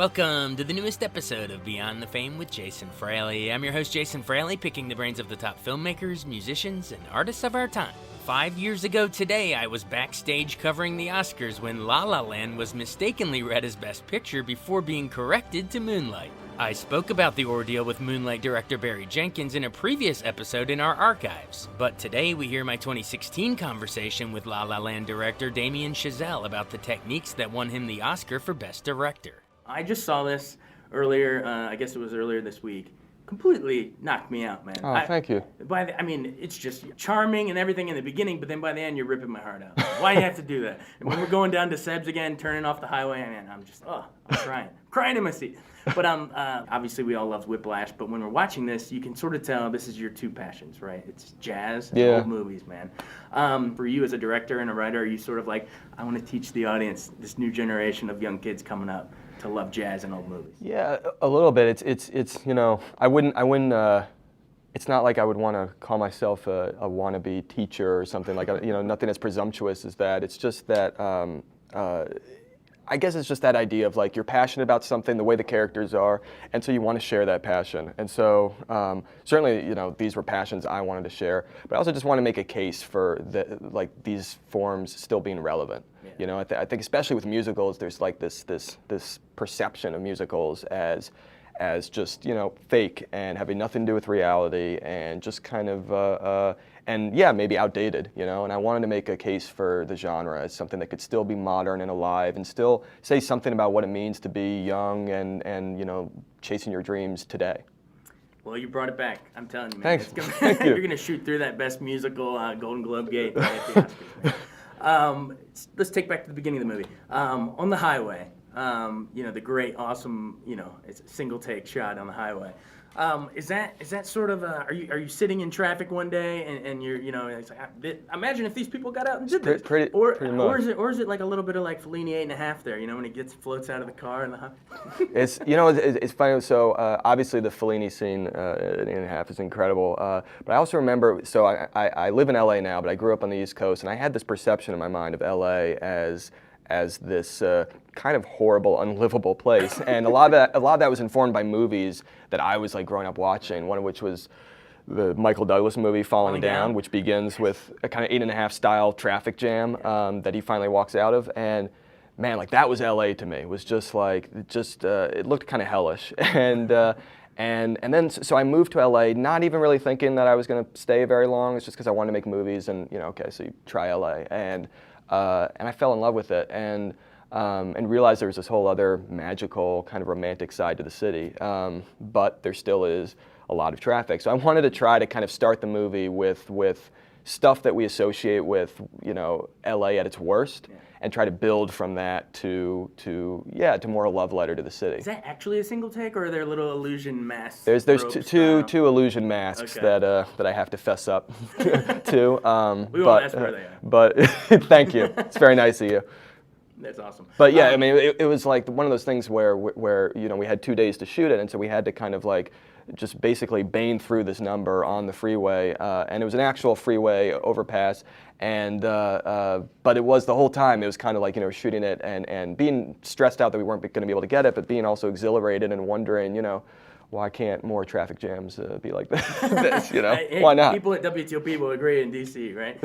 Welcome to the newest episode of Beyond the Fame with Jason Fraley. I'm your host, Jason Fraley, picking the brains of the top filmmakers, musicians, and artists of our time. 5 years ago today, I was backstage covering the Oscars when La La Land was mistakenly read as Best Picture before being corrected to Moonlight. I spoke about the ordeal with Moonlight director Barry Jenkins in a previous episode in our archives. But today we hear my 2016 conversation with La La Land director Damien Chazelle about the techniques that won him the Oscar for Best Director. I just saw this earlier, I guess it was earlier this week. Completely knocked me out, man. Oh, thank you. It's just charming and everything in the beginning, but then by the end you're ripping my heart out. Why do you have to do that? And when we're going down to Seb's again, turning off the highway, man, I'm crying in my seat. But obviously we all love Whiplash, but when we're watching this, you can sort of tell this is your two passions, right? It's jazz and old movies, man. For you as a director and a writer, are you sort of like, I want to teach the audience, this new generation of young kids coming up, to love jazz and old movies? Yeah, a little bit. It's you know, I wouldn't. It's not like I would want to call myself a wannabe teacher or something like, you know, nothing as presumptuous as that. It's just that. I guess it's just that idea of like you're passionate about something, the way the characters are, and so you want to share that passion. And so certainly, you know, these were passions I wanted to share, but I also just want to make a case for these forms still being relevant. Yeah. You know, I think especially with musicals, there's like this perception of musicals as just, you know, fake and having nothing to do with reality and just kind of and yeah, maybe outdated, you know, and I wanted to make a case for the genre as something that could still be modern and alive and still say something about what it means to be young and you know, chasing your dreams today. Well, you brought it back. I'm telling you, man. Thanks. Thank you. You're going to shoot through that Best Musical Golden Globe gate at the Oscars. Let's take back to the beginning of the movie. On the highway, you know, the great, awesome, you know, it's a single take shot on the highway. Is that sort of are you sitting in traffic one day and you're, you know, it's like, imagine if these people got out and did this, pretty much. or is it like a little bit of like Fellini 8.5 there, you know, when he floats out of the car and the it's, you know, it's funny. So obviously the Fellini scene in 8.5 is incredible. But I also remember, so I live in LA now, but I grew up on the East Coast, and I had this perception in my mind of LA as this kind of horrible, unlivable place, and a lot of that was informed by movies that I was like growing up watching. One of which was the Michael Douglas movie Falling Down, which begins with a kind of 8.5 style traffic jam that he finally walks out of, and man, like that was LA to me. It was just like it looked kind of hellish, and then so I moved to LA, not even really thinking that I was going to stay very long. It's just because I wanted to make movies, and you know, okay, so you try LA, and I fell in love with it, and realized there was this whole other magical kind of romantic side to the city, but there still is a lot of traffic. So I wanted to try to kind of start the movie with stuff that we associate with, you know, LA at its worst, and try to build from that to more a love letter to the city. Is that actually a single take, or are there little illusion masks? There's two illusion masks that I have to fess up to. We won't ask where they are. But thank you. It's very nice of you. That's awesome. But yeah, I mean, it was like one of those things where you know, we had 2 days to shoot it, and so we had to kind of like just basically bane through this number on the freeway, and it was an actual freeway overpass, and but it was the whole time, it was kind of like, you know, shooting it and being stressed out that we weren't going to be able to get it, but being also exhilarated and wondering, you know, why can't more traffic jams be like this, you know? Hey, why not? People at WTOP will agree in DC, right?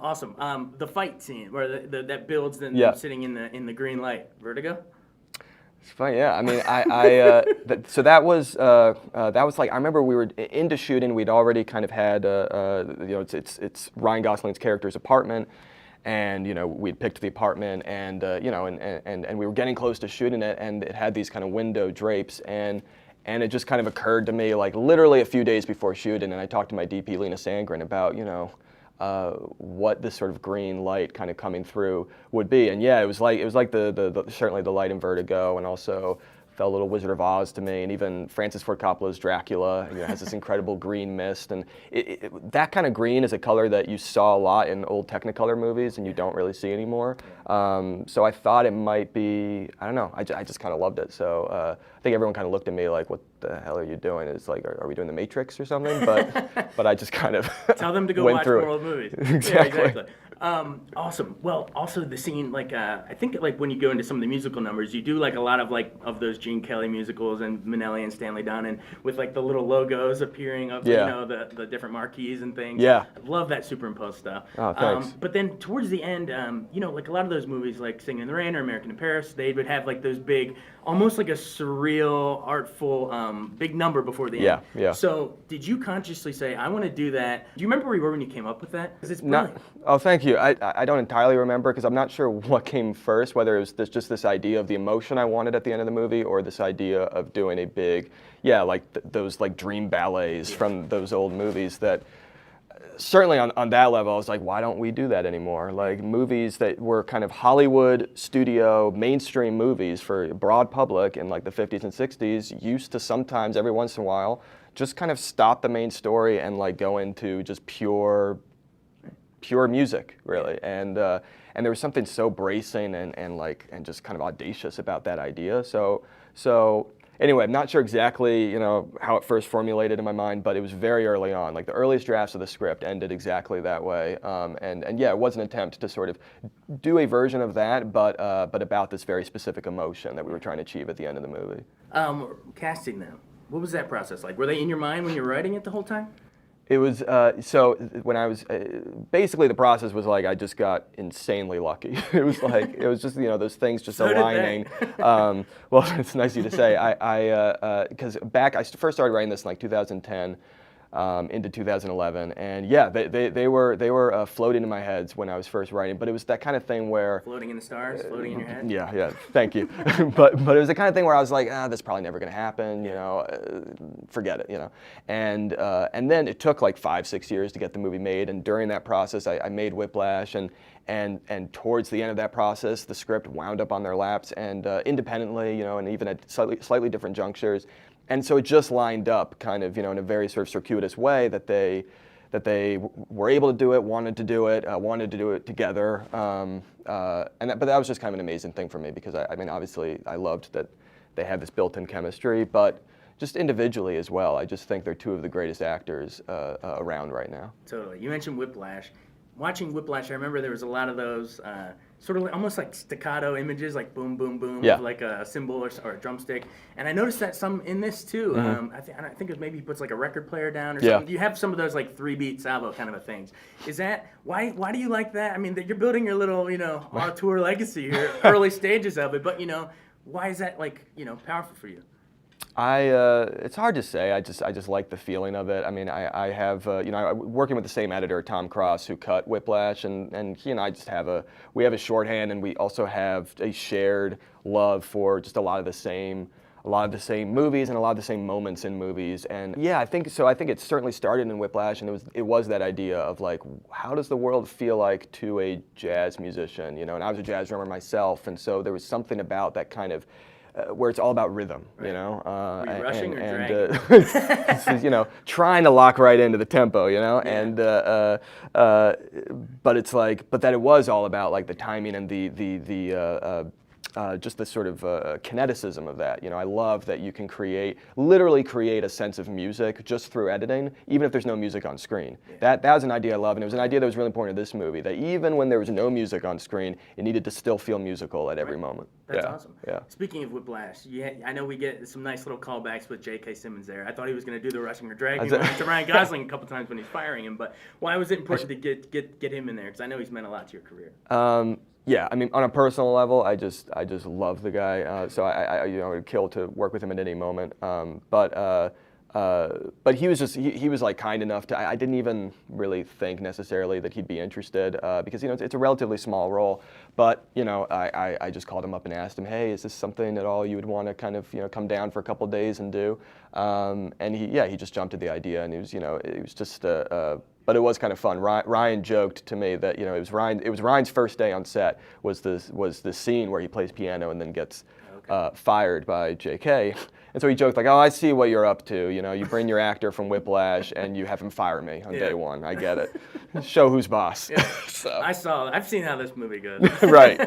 Awesome. The fight scene where that builds them sitting in the green light. Vertigo? It's funny, yeah. I mean, so that was like, I remember we were into shooting. We'd already kind of had, you know, it's Ryan Gosling's character's apartment, and you know, we'd picked the apartment, and you know, and we were getting close to shooting it, and it had these kind of window drapes, and it just kind of occurred to me like literally a few days before shooting, and I talked to my DP Lena Sandgren about, you know, what this sort of green light kind of coming through would be, and yeah, it was like the certainly the light in Vertigo, and also felt a little Wizard of Oz to me, and even Francis Ford Coppola's Dracula, you know, has this incredible green mist, and that kind of green is a color that you saw a lot in old Technicolor movies, and you don't really see anymore. So I thought it might be, I don't know, I just kind of loved it. So I think everyone kind of looked at me like, what the hell are you doing? It's like, are we doing The Matrix or something? But I just kind of tell them to go went watch through more old movies. Exactly. Yeah, exactly. Awesome. Well, also the scene, like, I think like when you go into some of the musical numbers, you do like a lot of like of those Gene Kelly musicals and Minnelli and Stanley Donen with like the little logos appearing of you know the different marquees and things. Yeah. I love that superimposed stuff. Oh, thanks. But then towards the end, you know, like a lot of those movies, like Singing in the Rain or American in Paris, they would have like those big, almost like a surreal, artful, big number before the end. Yeah. So did you consciously say, I want to do that? Do you remember where you were when you came up with that? Because it's brilliant. Oh, thank you. I don't entirely remember because I'm not sure what came first, whether it was just this idea of the emotion I wanted at the end of the movie or this idea of doing a big, like those like dream ballets from those old movies that certainly on that level, I was like, why don't we do that anymore? Like movies that were kind of Hollywood studio mainstream movies for a broad public in like the 50s and 60s used to sometimes every once in a while just kind of stop the main story and like go into just pure music, really. And there was something so bracing and just kind of audacious about that idea. So anyway, I'm not sure exactly, how it first formulated in my mind, but it was very early on. Like the earliest drafts of the script ended exactly that way. And yeah, it was an attempt to sort of do a version of that, but about this very specific emotion that we were trying to achieve at the end of the movie. Casting them. What was that process like? Were they in your mind when you were writing it the whole time? It was, so when I was, basically the process was like, I just got insanely lucky. It was like, it was just, those things just aligning. Well, it's nice of you to say. Because I first started writing this in like 2010 into 2011. And yeah, they were floating in my head when I was first writing, but it was that kind of thing where... Floating in the stars, floating in your head? Yeah, thank you. but it was the kind of thing where I was like, that's probably never going to happen, forget it, And then it took like 5-6 years to get the movie made, and during that process, I made Whiplash, and towards the end of that process, the script wound up on their laps, and independently, and even at slightly different junctures. And so it just lined up kind of, in a very sort of circuitous way that they were able to do it, wanted to do it together. But that was just kind of an amazing thing for me because I mean, obviously I loved that they had this built-in chemistry, but just individually as well. I just think they're two of the greatest actors around right now. Totally. You mentioned Whiplash. Watching Whiplash, I remember there was a lot of those sort of almost like staccato images, like boom, boom, boom, of like a cymbal or a drumstick. And I noticed that some in this too. I think it maybe he puts like a record player down or something. You have some of those like 3-beat salvo kind of a things. Is that why do you like that? I mean, you're building your little auteur legacy here, early stages of it. But why is that like powerful for you? It's hard to say. I just like the feeling of it. I mean, I have, working with the same editor, Tom Cross, who cut Whiplash, and he and I just have a shorthand, and we also have a shared love for just a lot of the same movies and a lot of the same moments in movies. And yeah, I think it certainly started in Whiplash, and it was that idea of like, how does the world feel like to a jazz musician? And I was a jazz drummer myself, and so there was something about that kind of where it's all about rhythm, Were you rushing or dragging? Trying to lock right into the tempo, and but it's like, but that it was all about like the timing and the just the sort of kineticism of that. I love that you can literally create a sense of music just through editing, even if there's no music on screen. That was an idea I love, and it was an idea that was really important in this movie, that even when there was no music on screen, it needed to still feel musical at every moment. That's awesome. Yeah. Speaking of Whiplash, I know we get some nice little callbacks with J.K. Simmons there. I thought he was going to do the rushing or dragging to Ryan Gosling a couple times when he's firing him, but why was it important to get him in there? Because I know he's meant a lot to your career. Yeah, I mean, on a personal level, I just love the guy. So I would kill to work with him at any moment. But he was he was like kind enough to. I didn't even really think necessarily that he'd be interested because it's a relatively small role. But I just called him up and asked him, hey, is this something at all you would want to kind of come down for a couple days and do? And he just jumped at the idea, and it was just. But it was kind of fun. Ryan joked to me that it was Ryan's first day on set was the scene where he plays piano and then gets fired by J.K. And so he joked like, "Oh, I see what you're up to. You bring your actor from Whiplash and you have him fire me on day one. I get it. Show who's boss." Yeah. So. I've seen how this movie goes. Right.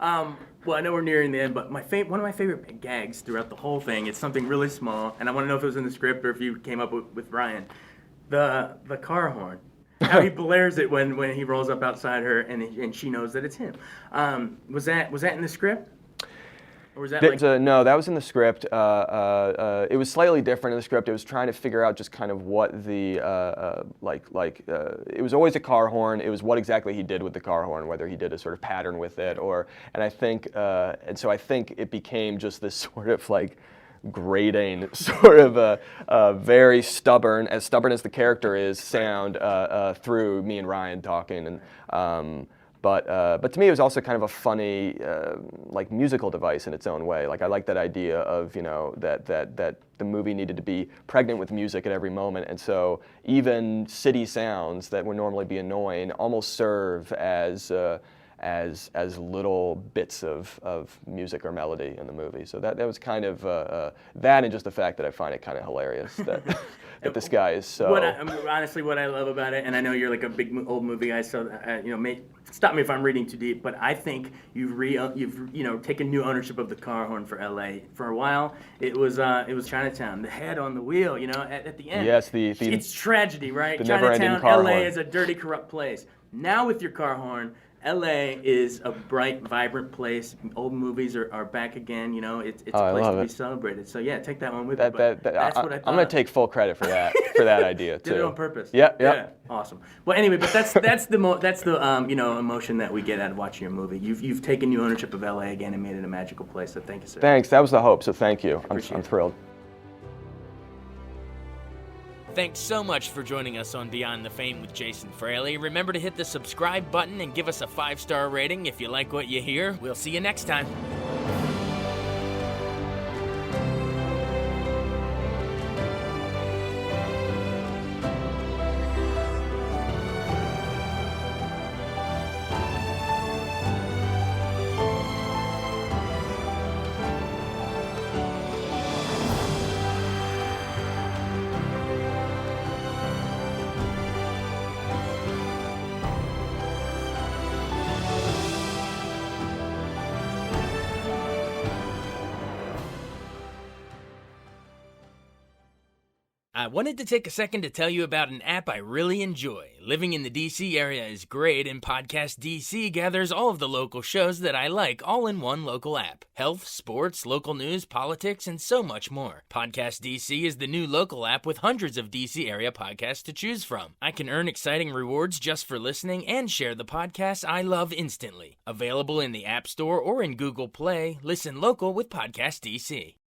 Well, I know we're nearing the end, but one of my favorite gags throughout the whole thing. It's something really small, and I want to know if it was in the script or if you came up with Ryan. The car horn. how he blares it when he rolls up outside her and she knows that it's him. Was that in the script? Or was that No, that was in the script. It was slightly different in the script. It was trying to figure out just kind of what the it was always a car horn. It was what exactly he did with the car horn, whether he did a sort of pattern with it, and so I think it became just this sort of like grating, sort of a very stubborn as the character is, sound through me and Ryan talking, and but to me it was also kind of a funny like musical device in its own way. Like I like that idea of that the movie needed to be pregnant with music at every moment, and so even city sounds that would normally be annoying almost serve as little bits of music or melody in the movie. So that was kind of that, and just the fact that I find it kind of hilarious that that this guy is so. Honestly, what I love about it, and I know you're like a big old movie guy, so stop me if I'm reading too deep, but I think you've taken new ownership of the car horn for LA. For a while, it was Chinatown, the head on the wheel, at the end. Yes, it's tragedy, right? The Chinatown, car LA horn. is a dirty, corrupt place. Now with your car horn, LA is a bright, vibrant place. Old movies are back again. It's a place to be celebrated. So yeah, take that one with you. That's what I thought. I'm gonna take full credit for that idea too. Did it on purpose. Yeah. Awesome. Well, anyway, but that's the emotion that we get out of watching your movie. You've taken new ownership of LA again and made it a magical place. So thank you, sir. Thanks. That was the hope. So thank you. I'm thrilled. Thanks so much for joining us on Beyond the Fame with Jason Fraley. Remember to hit the subscribe button and give us a 5-star rating if you like what you hear. We'll see you next time. I wanted to take a second to tell you about an app I really enjoy. Living in the DC area is great, and Podcast DC gathers all of the local shows that I like all in one local app. Health, sports, local news, politics, and so much more. Podcast DC is the new local app with hundreds of DC area podcasts to choose from. I can earn exciting rewards just for listening and share the podcasts I love instantly. Available in the App Store or in Google Play, listen local with Podcast DC.